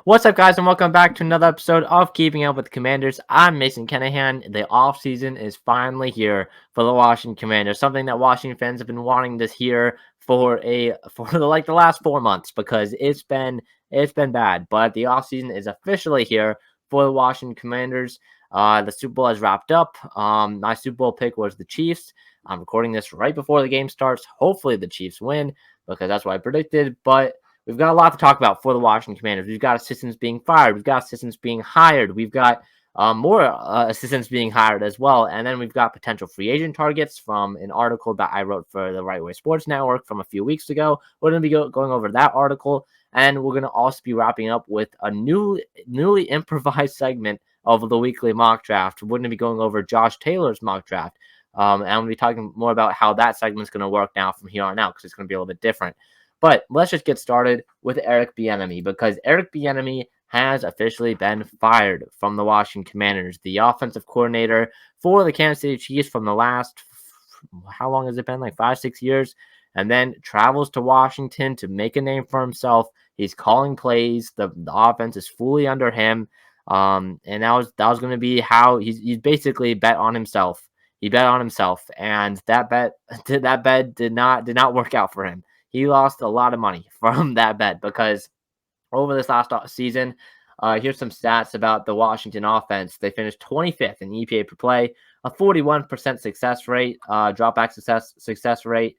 What's up, guys, and welcome back to another episode of Keeping Up with the Commanders. I'm Mason Kenahan. The offseason is finally here for the Washington Commanders, something that Washington fans have been wanting to hear for the last 4 months because it's been bad. But the offseason is officially here for the Washington Commanders. The Super Bowl has wrapped up. My Super Bowl pick was the Chiefs. I'm recording this right before the game starts. Hopefully the Chiefs win because that's what I predicted, but we've got a lot to talk about for the Washington Commanders. We've got assistants being fired. We've got assistants being hired. We've got more assistants being hired as well. And then we've got potential free agent targets from an article that I wrote for the Right Way Sports Network from a few weeks ago. We're going to be going over that article. And we're going to also be wrapping up with a newly improvised segment of the weekly mock draft. We're going to be going over Josh Taylor's mock draft. And I'm going to be talking more about how that segment's going to work now from here on out because it's going to be a little bit different. But let's just get started with Eric Bieniemy because Eric Bieniemy has officially been fired from the Washington Commanders, the offensive coordinator for the Kansas City Chiefs from the last, how long has it been, like 5-6 years, and then travels to Washington to make a name for himself. He's calling plays. The offense is fully under him, and that was going to be how he's basically bet on himself. He bet on himself, and that bet did not work out for him. He lost a lot of money from that bet because over this last season, here's some stats about the Washington offense. They finished 25th in EPA per play, a 41% success rate, dropback success rate.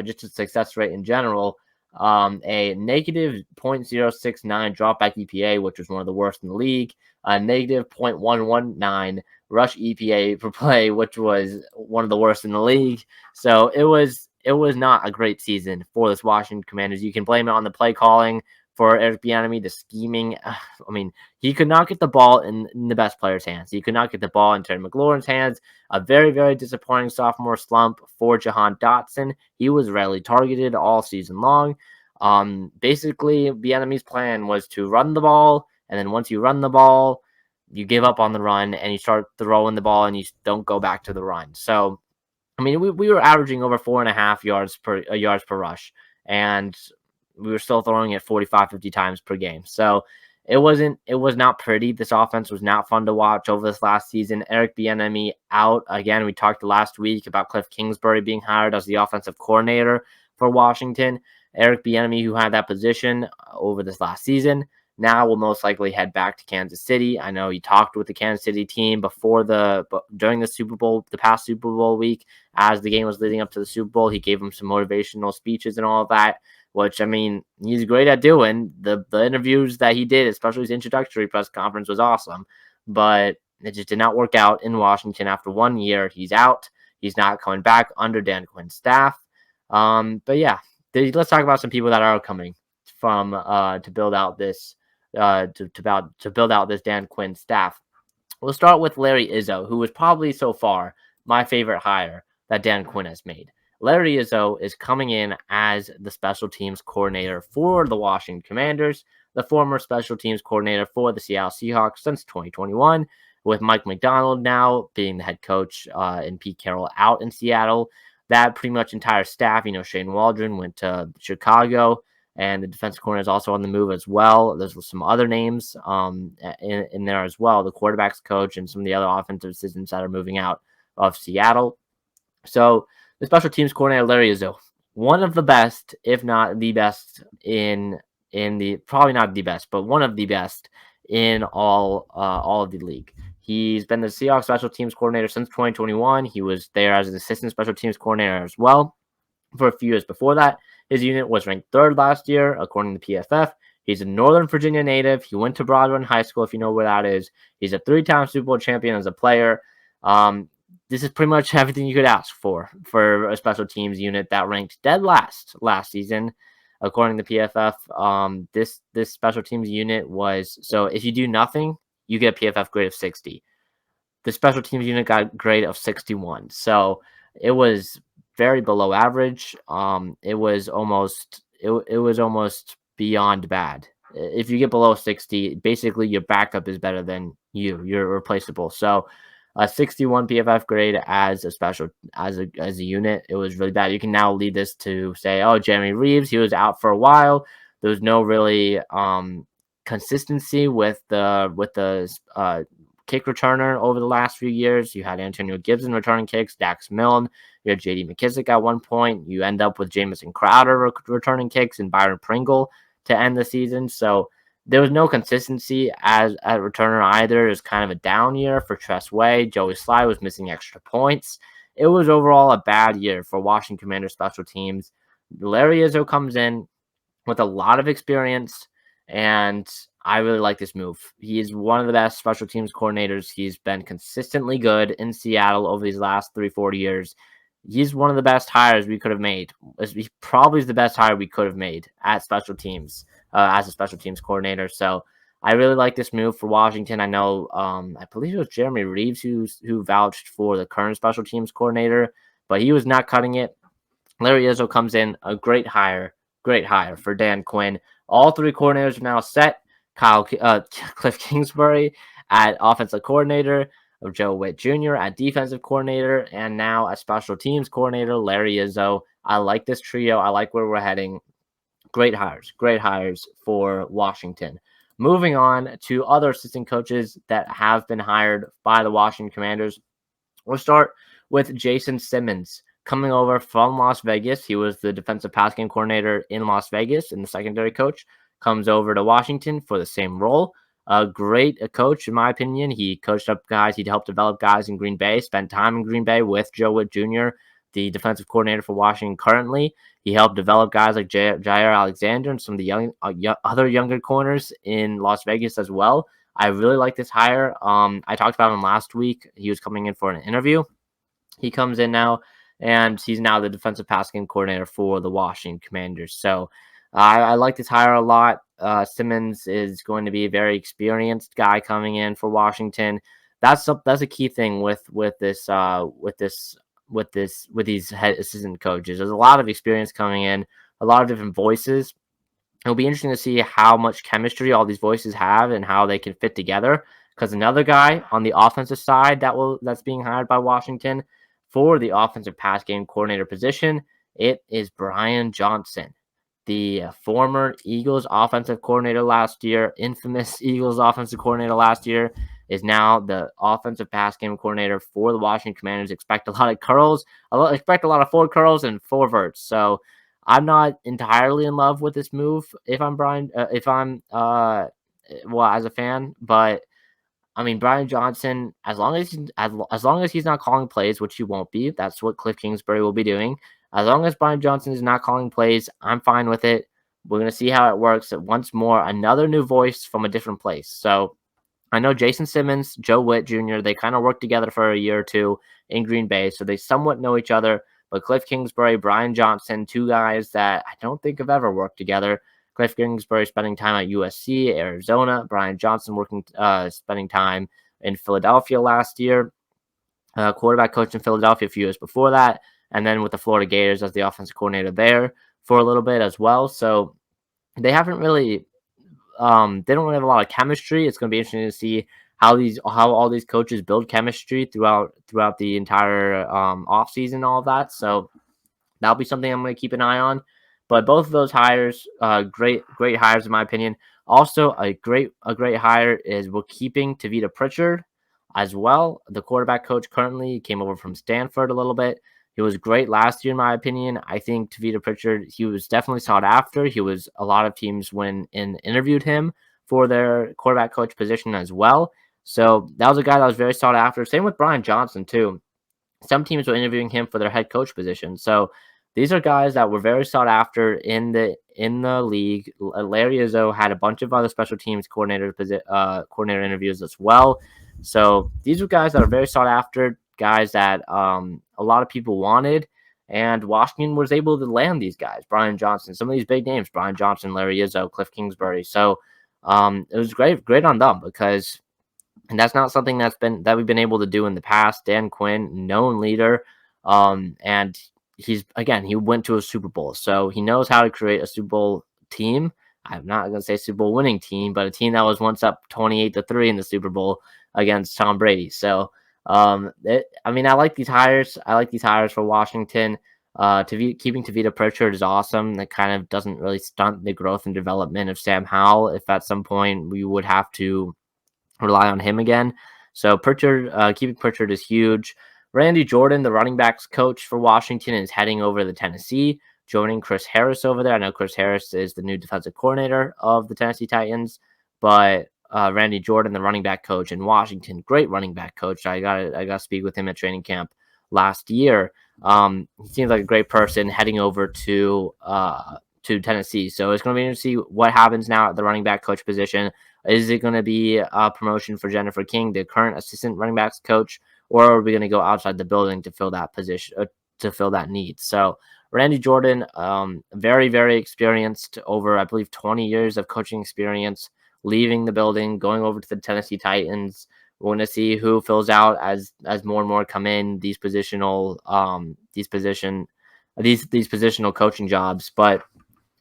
Just a success rate in general. A negative 0.069 dropback EPA, which was one of the worst in the league. A negative 0.119 rush EPA per play, which was one of the worst in the league. So it was not a great season for this Washington Commanders. You can blame it on the play calling for Eric Bieniemy, the scheming. I mean, he could not get the ball in the best players' hands. He could not get the ball in Terry McLaurin's hands. A very, very disappointing sophomore slump for Jahan Dotson. He was rarely targeted all season long. Basically, Bieniemy's plan was to run the ball, and then once you run the ball, you give up on the run, and you start throwing the ball, and you don't go back to the run. So, I mean, we were averaging over 4.5 yards per rush, and we were still throwing it 45, 50 times per game. So it was not pretty. This offense was not fun to watch over this last season. Eric Bieniemy out again. We talked last week about Cliff Kingsbury being hired as the offensive coordinator for Washington. Eric Bieniemy, who had that position over this last season, now will most likely head back to Kansas City. I know he talked with the Kansas City team during the Super Bowl, the past Super Bowl week, as the game was leading up to the Super Bowl. He gave him some motivational speeches and all of that, which, I mean, he's great at doing. The interviews that he did, especially his introductory press conference, was awesome. But it just did not work out in Washington. After 1 year, he's out. He's not coming back under Dan Quinn's staff. But yeah, let's talk about some people that are coming from to build out this Dan Quinn staff. We'll start with Larry Izzo, who was probably so far my favorite hire that Dan Quinn has made. Larry Izzo is coming in as the special teams coordinator for the Washington Commanders, the former special teams coordinator for the Seattle Seahawks since 2021, with Mike McDonald now being the head coach and Pete Carroll out in Seattle. That pretty much entire staff, Shane Waldron went to Chicago, and the defensive corner is also on the move as well. There's some other names in there as well, the quarterback's coach and some of the other offensive assistants that are moving out of Seattle. So the special teams coordinator, Larry Izzo, one of the best, if not the best probably not the best, but one of the best in all of the league. He's been the Seahawks special teams coordinator since 2021. He was there as an assistant special teams coordinator as well for a few years before that. His unit was ranked 3rd last year, according to PFF. He's a Northern Virginia native. He went to Broad Run High School, if you know where that is. He's a 3-time Super Bowl champion as a player. This is pretty much everything you could ask for a special teams unit that ranked dead last season, according to PFF. This special teams unit was, so if you do nothing, you get a PFF grade of 60. The special teams unit got a grade of 61. So it was very below average. It was almost beyond bad. If you get below 60, basically your backup is better than you. You're replaceable. So a 61 PFF grade as a unit, it was really bad. You can now lead this to say, oh, Jeremy Reeves, he was out for a while. There was no really consistency with the kick returner over the last few years. You had Antonio Gibson returning kicks, Dax Milne, you had J.D. McKissick at one point. You end up with Jamison Crowder returning kicks and Byron Pringle to end the season. So there was no consistency as a returner either. It was kind of a down year for Tress Way. Joey Sly was missing extra points. It was overall a bad year for Washington Commanders special teams. Larry Izzo comes in with a lot of experience, and I really like this move. He's one of the best special teams coordinators. He's been consistently good in Seattle over these last 3-4 years. He's one of the best hires we could have made. He probably is the best hire we could have made at special teams as a special teams coordinator. So I really like this move for Washington. I know, I believe it was Jeremy Reeves who vouched for the current special teams coordinator, but he was not cutting it. Larry Izzo comes in, a great hire for Dan Quinn. All three coordinators are now set. Cliff Kingsbury at offensive coordinator, Joe Witt Jr. at defensive coordinator, and now a special teams coordinator, Larry Izzo. I like this trio. I like where we're heading. Great hires for Washington. Moving on to other assistant coaches that have been hired by the Washington Commanders. We'll start with Jason Simmons. Coming over from Las Vegas, he was the defensive pass game coordinator in Las Vegas and the secondary coach. Comes over to Washington for the same role. A great coach, in my opinion. He coached up guys. He'd helped develop guys in Green Bay, spent time in Green Bay with Joe Witt Jr., the defensive coordinator for Washington currently. He helped develop guys like Jair Alexander and some of the other younger corners in Las Vegas as well. I really like this hire. I talked about him last week. He was coming in for an interview. He comes in now, and he's now the defensive pass game coordinator for the Washington Commanders. So I like this hire a lot. Simmons is going to be a very experienced guy coming in for Washington. That's a key thing with these head assistant coaches. There's a lot of experience coming in, a lot of different voices. It'll be interesting to see how much chemistry all these voices have and how they can fit together. Because another guy on the offensive side that's being hired by Washington for the offensive pass game coordinator position, it is Brian Johnson, the former Eagles offensive coordinator last year, infamous Eagles offensive coordinator last year, is now the offensive pass game coordinator for the Washington Commanders. Expect a lot of curls. Expect a lot of forward curls and forward verts. So I'm not entirely in love with this move as a fan, but I mean, Brian Johnson, as long as he's not calling plays, which he won't be, that's what Cliff Kingsbury will be doing. As long as Brian Johnson is not calling plays, I'm fine with it. We're going to see how it works. Once more, another new voice from a different place. So I know Jason Simmons, Joe Witt Jr., they kind of worked together for a year or two in Green Bay, so they somewhat know each other. But Cliff Kingsbury, Brian Johnson, two guys that I don't think have ever worked together. Cliff Kingsbury spending time at USC, Arizona. Brian Johnson spending time in Philadelphia last year. Quarterback coach in Philadelphia a few years before that. And then with the Florida Gators as the offensive coordinator there for a little bit as well. So they haven't really, they don't really have a lot of chemistry. It's going to be interesting to see how all these coaches build chemistry throughout the entire offseason and all of that. So that'll be something I'm going to keep an eye on. But both of those hires, great hires in my opinion. Also, a great hire is we're keeping Tavita Pritchard as well. The quarterback coach currently came over from Stanford a little bit. He was great last year, in my opinion. I think Tavita Pritchard, he was definitely sought after. A lot of teams went and interviewed him for their quarterback coach position as well. So that was a guy that was very sought after. Same with Brian Johnson too. Some teams were interviewing him for their head coach position. So these are guys that were very sought after in the league. Larry Izzo had a bunch of other special teams coordinator interviews as well. So these are guys that are very sought after, guys that a lot of people wanted, and Washington was able to land these guys. Brian Johnson, some of these big names: Brian Johnson, Larry Izzo, Cliff Kingsbury. So it was great on them, because and that's not something that we've been able to do in the past. Dan Quinn, known leader, and he went to a Super Bowl, so he knows how to create a Super Bowl team. I'm not going to say Super Bowl winning team, but a team that was once up 28-3 in the Super Bowl against Tom Brady. So, I like these hires. I like these hires for Washington. Keeping Tavita Pritchard is awesome. That kind of doesn't really stunt the growth and development of Sam Howell if at some point we would have to rely on him again. So keeping Pritchard is huge. Randy Jordan, the running backs coach for Washington, is heading over to Tennessee, joining Chris Harris over there. I know Chris Harris is the new defensive coordinator of the Tennessee Titans, but Randy Jordan, the running back coach in Washington, great running back coach. I got to speak with him at training camp last year. He seems like a great person heading over to Tennessee. So it's going to be interesting to see what happens now at the running back coach position. Is it going to be a promotion for Jennifer King, the current assistant running backs coach, or are we going to go outside the building to fill that position, to fill that need? So Randy Jordan, very, very experienced, over, I believe, 20 years of coaching experience, leaving the building, going over to the Tennessee Titans. We're going to see who fills out as more and more come in these positional coaching jobs. But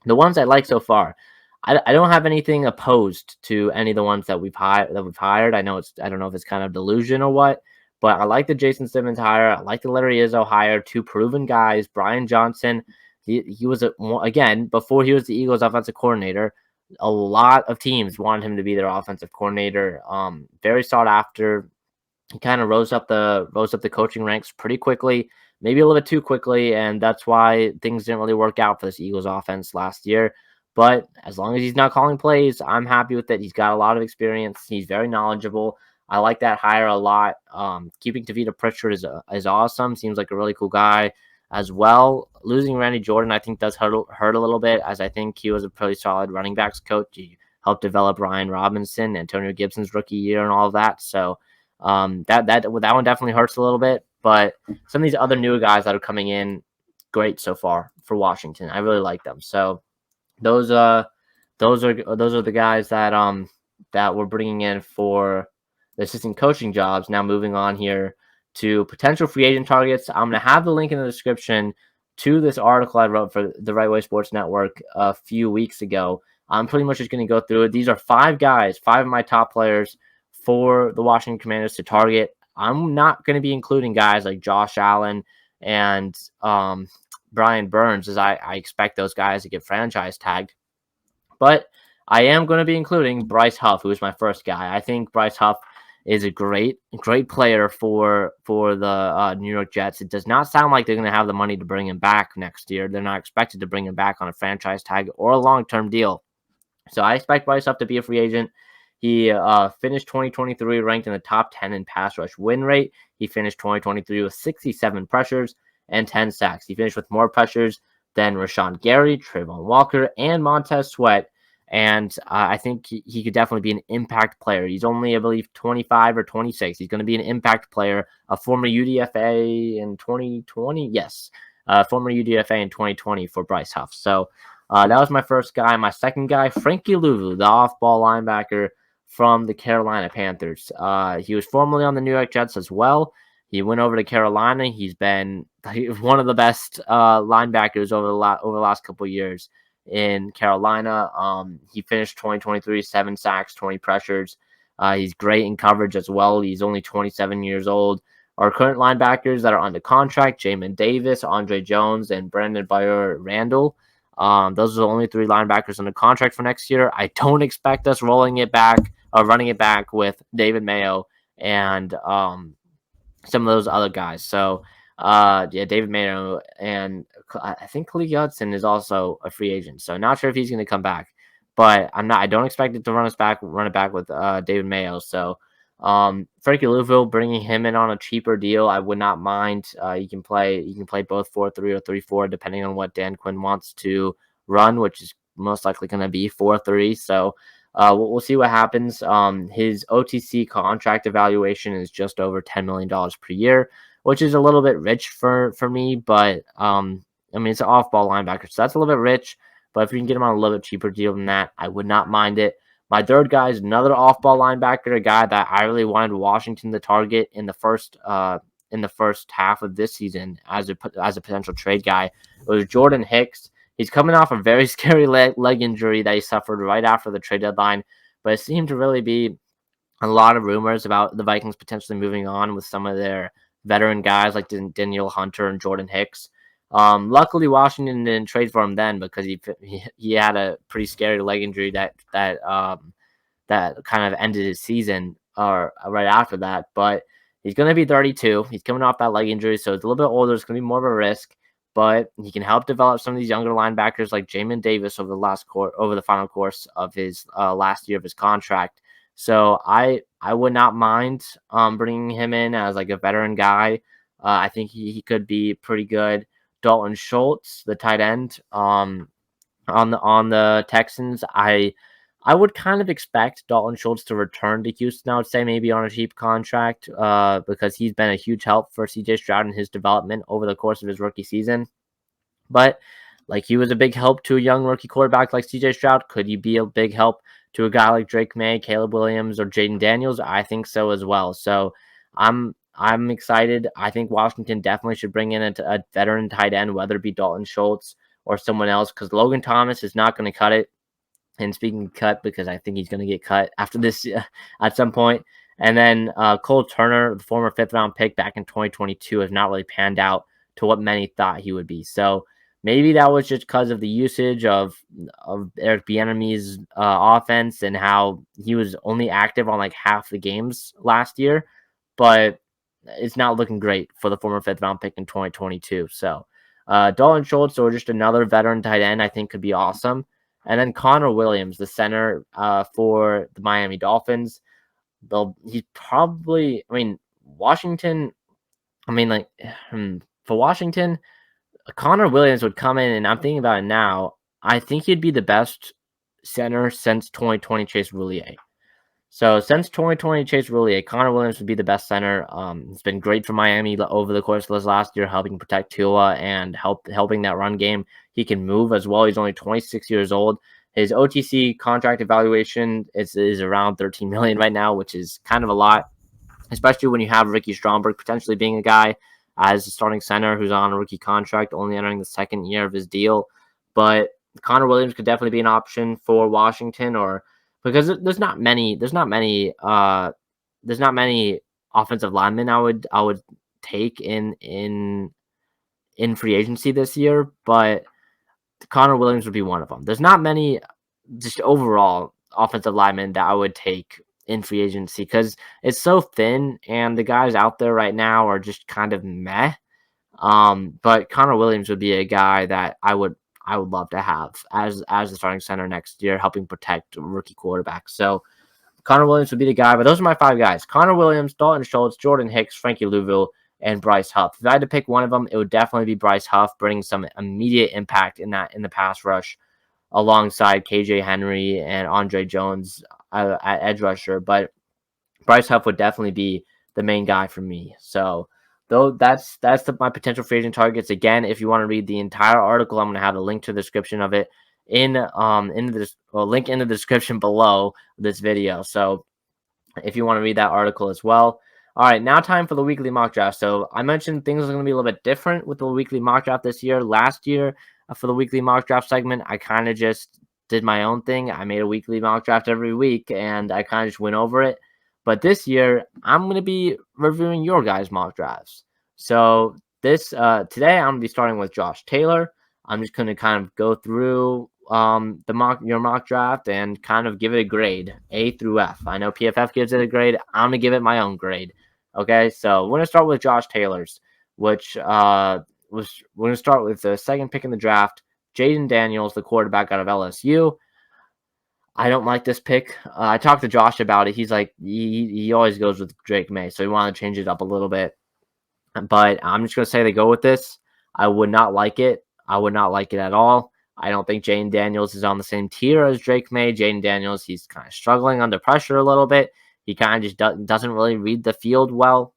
the ones I like so far, I don't have anything opposed to any of the ones that we've hired. I don't know if it's kind of delusion or what, but I like the Jason Simmons hire. I like the Larry Izzo hire. Two proven guys. Brian Johnson, he was again, before he was the Eagles offensive coordinator, a lot of teams wanted him to be their offensive coordinator. Very sought after. He kind of rose up the coaching ranks pretty quickly, maybe a little bit too quickly, and that's why things didn't really work out for this Eagles offense last year. But as long as he's not calling plays, I'm happy with it. He's got a lot of experience. He's very knowledgeable. I like that hire a lot. Keeping Tavita Pritchard is awesome. Seems like a really cool guy as well. Losing Randy Jordan, I think, does hurt a little bit, as I think he was a pretty solid running backs coach. He helped develop Ryan Robinson, Antonio Gibson's rookie year, and all of that. So that one definitely hurts a little bit. But some of these other newer guys that are coming in, great so far for Washington. I really like them. So those are the guys that we're bringing in for the assistant coaching jobs. Now moving on here to potential free agent targets. I'm going to have the link in the description to this article I wrote for the Right Way Sports Network a few weeks ago. I'm pretty much just going to go through it. These are five of my top players for the Washington Commanders to target. I'm not going to be including guys like Josh Allen and Brian Burns, as I expect those guys to get franchise tagged. But I am going to be including Bryce Huff, who is my first guy. I think Bryce Huff is a great player for the New York Jets. It does not sound like they're going to have the money to bring him back next year. They're not expected to bring him back on a franchise tag or a long-term deal. So I expect Bryce Huff to be a free agent. He finished 2023 ranked in the top 10 in pass rush win rate. He finished 2023 with 67 pressures and 10 sacks. He finished with more pressures than Rashawn Gary, Trayvon Walker, and Montez Sweat. And I think he could definitely be an impact player. He's only, I believe, 25 or 26. He's going to be an impact player, a former UDFA in 2020. Yes, former UDFA in 2020 for Bryce Huff. So that was my first guy. My second guy, Frankie Louvu, the off-ball linebacker from the Carolina Panthers. He was formerly on the New York Jets as well. He went over to Carolina. He's been one of the best linebackers over the last couple of years in Carolina. He finished 2023, 7 sacks, 20 pressures. He's great in coverage as well. He's only 27 years old. Our current linebackers that are under contract, Jamin Davis, Andre Jones, and Brandon Bayer-Randall. Those are the only 3 linebackers under contract for next year. I don't expect us running it back with David Mayo and some of those other guys. So David Mayo, and I think Khalil Hudson is also a free agent. So not sure if he's going to come back, but I don't expect it to run it back with David Mayo. So Frankie Louvu, bringing him in on a cheaper deal, I would not mind. You can play both 4-3 or 3-4 depending on what Dan Quinn wants to run, which is most likely going to be 4-3. So we'll see what happens. His OTC contract evaluation is just over $10 million per year, which is a little bit rich for me, but I mean, it's an off-ball linebacker, so that's a little bit rich. But if we can get him on a little bit cheaper deal than that, I would not mind it. My third guy is another off-ball linebacker, a guy that I really wanted Washington to target in the first half of this season as a potential trade guy. It was Jordan Hicks. He's coming off a very scary leg injury that he suffered right after the trade deadline, but it seemed to really be a lot of rumors about the Vikings potentially moving on with some of their veteran guys like Danielle Hunter and Jordan Hicks. Luckily, Washington didn't trade for him then because he had a pretty scary leg injury that kind of ended his season or right after that. But he's going to be 32. He's coming off that leg injury, so it's a little bit older. It's going to be more of a risk, but he can help develop some of these younger linebackers like Jamin Davis over the final course of his last year of his contract. So I would not mind bringing him in as like a veteran guy. I think he could be pretty good. Dalton Schultz, the tight end, on the Texans, I would kind of expect Dalton Schultz to return to Houston. I would say maybe on a cheap contract, because he's been a huge help for CJ Stroud in his development over the course of his rookie season. But like he was a big help to a young rookie quarterback like CJ Stroud. Could he be a big help to a guy like Drake May, Caleb Williams, or Jaden Daniels? I think so as well. So I'm excited. I think Washington definitely should bring in a veteran tight end, whether it be Dalton Schultz or someone else, because Logan Thomas is not going to cut it. And speaking of cut, because I think he's going to get cut after this at some point. And then Cole Turner, the former 5th-round pick back in 2022, has not really panned out to what many thought he would be. So maybe that was just because of the usage of Eric Bieniemy's offense and how he was only active on like half the games last year. But it's not looking great for the former 5th-round pick in 2022. So Dalton Schultz or just another veteran tight end I think could be awesome. And then Connor Williams, the center for the Miami Dolphins. He's probably, Washington, for Washington, Connor Williams would come in, and I'm thinking about it now. I think he'd be the best center since 2020 Chase Roulier. So since 2020 Chase Roulier, Connor Williams would be the best center. It's been great for Miami over the course of this last year, helping protect Tua and helping that run game. He can move as well. He's only 26 years old. His OTC contract evaluation is around $13 million right now, which is kind of a lot, especially when you have Ricky Stromberg potentially being a guy as a starting center who's on a rookie contract, only entering the second year of his deal. But Connor Williams could definitely be an option for Washington, or because there's not many offensive linemen I would take in free agency this year, but Connor Williams would be one of them. There's not many just overall offensive linemen that I would take in free agency because it's so thin, and the guys out there right now are just kind of meh. But Connor Williams would be a guy that I would love to have as the starting center next year, helping protect rookie quarterbacks. So Connor Williams would be the guy. But those are my 5 guys: Connor Williams, Dalton Schultz, Jordan Hicks, Frankie Louisville, and Bryce Huff. If I had to pick one of them, it would definitely be Bryce Huff, bringing some immediate impact in the pass rush alongside KJ Henry and Andre Jones at edge rusher. But Bryce Huff would definitely be the main guy for me. So that's my potential free agent targets. Again, if you want to read the entire article, I'm going to have a link to the description of it link in the description below this video. So if you want to read that article as well. All right, now time for the weekly mock draft. So I mentioned things are going to be a little bit different with the weekly mock draft this year. Last year, for the weekly mock draft segment, I kind of just did my own thing. I made a weekly mock draft every week, and I kind of just went over it. But this year, I'm going to be reviewing your guys' mock drafts. So today, I'm going to be starting with Josh Taylor. I'm just going to kind of go through your mock draft and kind of give it a grade, A through F. I know PFF gives it a grade. I'm going to give it my own grade. Okay, so we're going to start with Josh Taylor's, which we're going to start with the second pick in the draft, Jaden Daniels, the quarterback out of LSU. I don't like this pick. I talked to Josh about it. He's like, he always goes with Drake May, so he wanted to change it up a little bit. But I'm just going to say they go with this. I would not like it. I would not like it at all. I don't think Jaden Daniels is on the same tier as Drake May. Jaden Daniels, he's kind of struggling under pressure a little bit. He kind of just doesn't really read the field well.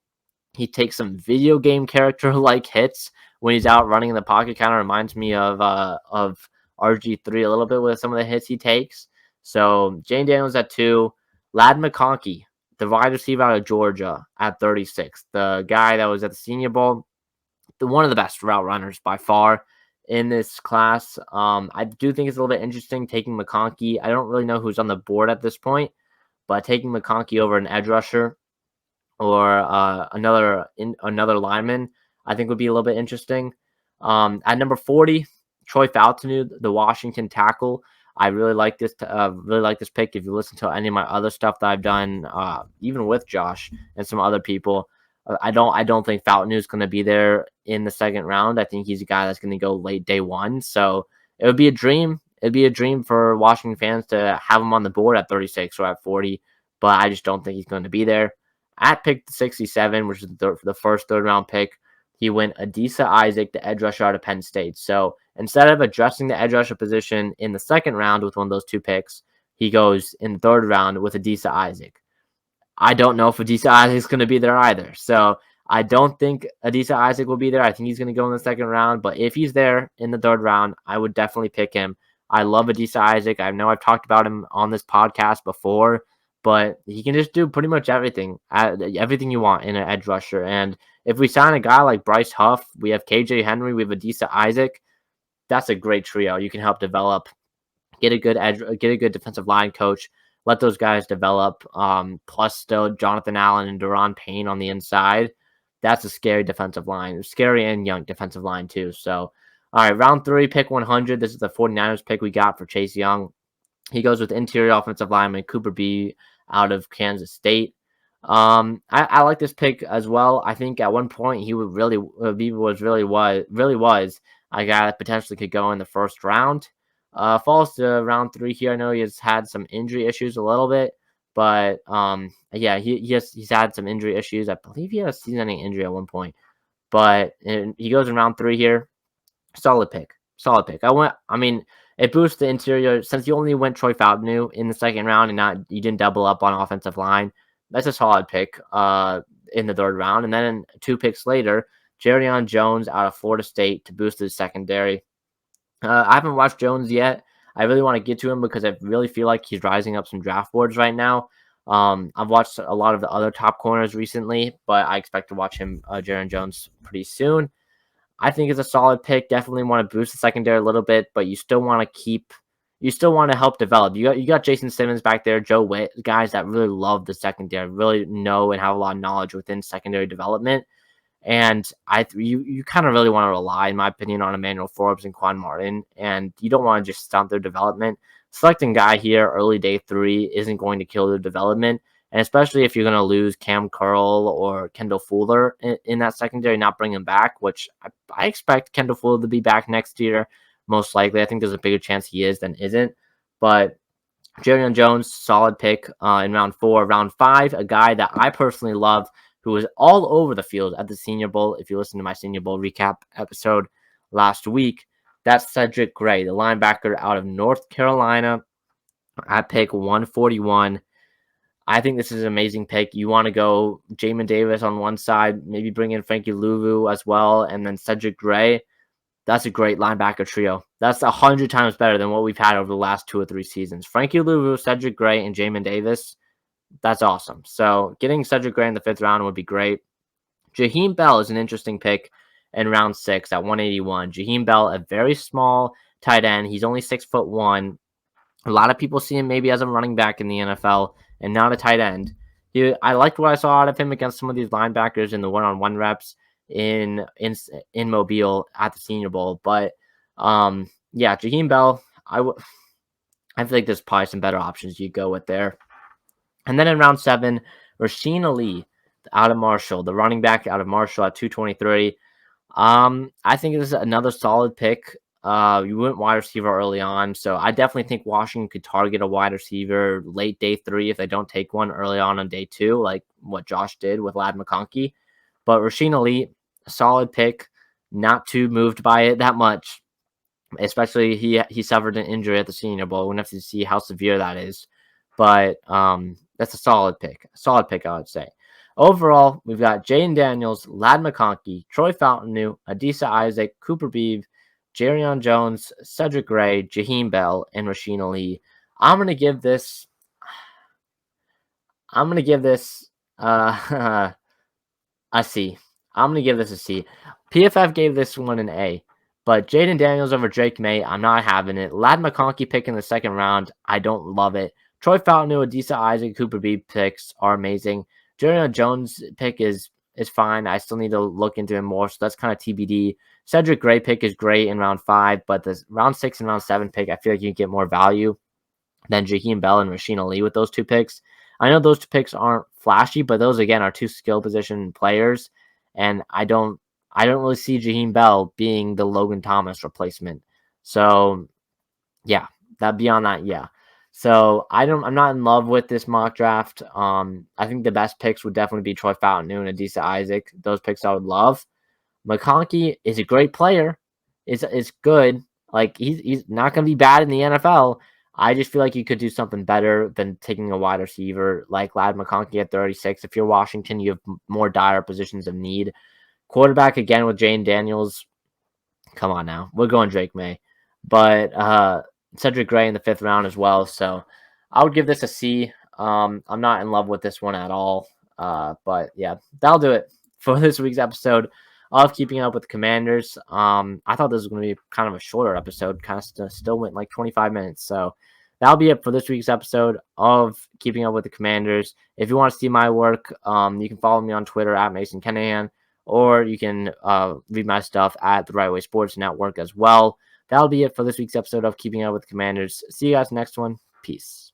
He takes some video game character-like hits when he's out running in the pocket. Kind of reminds me of RG3 a little bit with some of the hits he takes. So Jaden Daniels at 2. Ladd McConkey, the wide receiver out of Georgia, at 36. The guy that was at the Senior Bowl, one of the best route runners by far in this class. I do think it's a little bit interesting taking McConkey. I don't really know who's on the board at this point, but taking McConkey over an edge rusher or another lineman, I think would be a little bit interesting. At number 40, Troy Faltonu, the Washington tackle. I really like this. Really like this pick. If you listen to any of my other stuff that I've done, even with Josh and some other people, I don't think Faltonu is going to be there in the second round. I think he's a guy that's going to go late day one. So it would be a dream. It'd be a dream for Washington fans to have him on the board at 36 or at 40, but I just don't think he's going to be there. At pick 67, which is the first third round pick, he went Adisa Isaac, the edge rusher out of Penn State. So instead of addressing the edge rusher position in the second round with one of those two picks, he goes in the third round with Adisa Isaac. I don't know if Adisa Isaac is going to be there either. So I don't think Adisa Isaac will be there. I think he's going to go in the second round. But if he's there in the third round, I would definitely pick him. I love Adisa Isaac. I know I've talked about him on this podcast before, but he can just do pretty much everything you want in an edge rusher. And if we sign a guy like Bryce Huff, we have KJ Henry, we have Adisa Isaac. That's a great trio. You can help develop, get a good defensive line coach, let those guys develop. Plus still Jonathan Allen and Daron Payne on the inside. That's a scary defensive line, scary and young defensive line too. So, all right, round 3, pick 100. This is the 49ers pick we got for Chase Young. He goes with interior offensive lineman Cooper Beebe out of Kansas State. I like this pick as well. I think at one point he would Beebe was a guy that potentially could go in the first round. Falls to round 3 here. I know he has had some injury issues a little bit, but yeah, he's had some injury issues. I believe he had a season-ending injury at one point, but he goes in round 3 here. Solid pick. It boosts the interior since you only went Troy Faltonu in the second round and you didn't double up on offensive line. That's a solid pick in the third round. And then 2 picks later, Jerrion Jones out of Florida State to boost his secondary. I haven't watched Jones yet. I really want to get to him because I really feel like he's rising up some draft boards right now. I've watched a lot of the other top corners recently, but I expect to watch him, Jerrion Jones, pretty soon. I think it's a solid pick. Definitely want to boost the secondary a little bit, but you still want to help develop. You got Jason Simmons back there, Joe Witt, guys that really love the secondary, really know and have a lot of knowledge within secondary development. And you kind of really want to rely, in my opinion, on Emmanuel Forbes and Quan Martin, and you don't want to just stunt their development. Selecting a guy here early day 3 isn't going to kill their development. And especially if you're going to lose Cam Curl or Kendall Fuller in that secondary, not bring him back, which I expect Kendall Fuller to be back next year, most likely. I think there's a bigger chance he is than isn't. But Jerrion Jones, solid pick in round 4. Round 5, a guy that I personally love who was all over the field at the Senior Bowl. If you listen to my Senior Bowl recap episode last week, that's Cedric Gray, the linebacker out of North Carolina at pick 141. I think this is an amazing pick. You want to go Jamin Davis on one side, maybe bring in Frankie Louvu as well, and then Cedric Gray. That's a great linebacker trio. That's 100 times better than what we've had over the last 2 or 3 seasons. Frankie Louvu, Cedric Gray, and Jamin Davis. That's awesome. So getting Cedric Gray in the 5th round would be great. Jaheim Bell is an interesting pick in round 6 at 181. Jaheim Bell, a very small tight end. He's only 6'1". A lot of people see him maybe as a running back in the NFL and not a tight end. I liked what I saw out of him against some of these linebackers in the one-on-one reps in Mobile at the Senior Bowl. But yeah, Jaheim Bell, I feel like there's probably some better options you go with there. And then in round 7, Rasheen Ali out of Marshall, the running back out of Marshall at 223. I think this is another solid pick. You went wide receiver early on, so I definitely think Washington could target a wide receiver late day 3 if they don't take one early on day 2, like what Josh did with Ladd McConkey. But Rasheen Ali, a solid pick, not too moved by it that much. Especially he suffered an injury at the Senior Bowl. We're going to have to see how severe that is. But that's a solid pick. I would say. Overall, we've got Jaden Daniels, Ladd McConkey, Troy Faltonu, Adisa Isaac, Cooper Beebe, Jerrion Jones, Cedric Gray, Jaheim Bell, and Rasheen Ali. I'm gonna give this a C. I'm gonna give this a C. PFF gave this one an A. But Jaden Daniels over Drake May, I'm not having it. Ladd McConkey pick in the 2nd round, I don't love it. Troy Faltonu, Adisa Isaac, Cooper Beebe picks are amazing. Jerrion Jones pick is fine. I still need to look into him more, so that's kind of TBD. Cedric Gray pick is great in round 5, but the round 6 and round 7 pick, I feel like you get more value than Jaheim Bell and Rasheen Ali with those 2 picks. I know those 2 picks aren't flashy, but those again are 2 skill position players, and I don't really see Jaheim Bell being the Logan Thomas replacement. So yeah, beyond that, yeah. So I'm not in love with this mock draft. I think the best picks would definitely be Troy Fountain and Adisa Isaac. Those picks I would love. McConkey is a great player. It's good. Like he's not going to be bad in the NFL. I just feel like you could do something better than taking a wide receiver like Ladd McConkey at 36. If you're Washington, you have more dire positions of need. Quarterback again with Jane Daniels. Come on now, we're going Drake May, but Cedric Gray in the 5th round as well. So I would give this a C. I'm not in love with this one at all. But yeah, that'll do it for this week's episode of Keeping Up with the Commanders. I thought this was going to be kind of a shorter episode, kind of still went like 25 minutes. So that'll be it for this week's episode of Keeping Up with the Commanders. If you want to see my work, you can follow me on Twitter at Mason Kenahan, or you can read my stuff at the Right Way Sports Network as well. That'll be it for this week's episode of Keeping Up with the Commanders. See you guys next one. Peace.